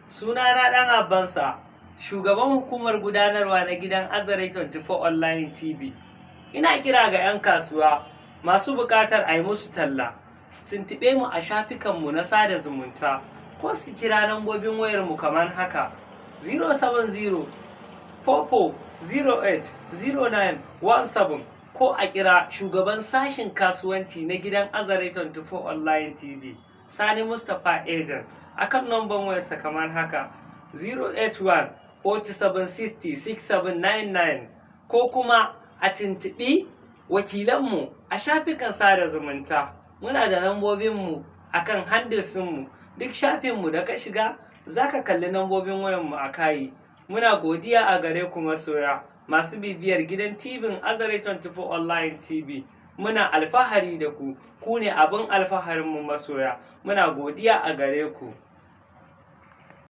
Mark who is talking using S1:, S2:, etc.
S1: Sunana ɗan Abbansa, shugaban hukumar gudanarwa na gidan Azare 24 Online TV. Ina kira ga 'yan kasuwa masu buƙatar a yi musu talla, su tuntuɓe mu a shafukanmu na sada zumunta ko su kira lambobin wayarmu kamar haka: 070 44 08 0917 ko a kira shugaban sashin kasuwanci na gidan Azare 24 Online TV, Sani Mustapha Agent, akan namban wayarsa kamar haka: 081 47 60 6799, ko kuma a tuntuɓi wakilanmu a shafukan sada zumunta. Muna da lambobinmu akan handlesinmu, duk shafinmu da ka shiga za ka kalli lambobin wayanmu a kayi. Muna godiya a gare ku masoya masu bibiyar gidan TV Azare 24 Online TV. Muna alfahari da ku, ku ne abin alfaharinmu masoya. Muna godiya a gare ku.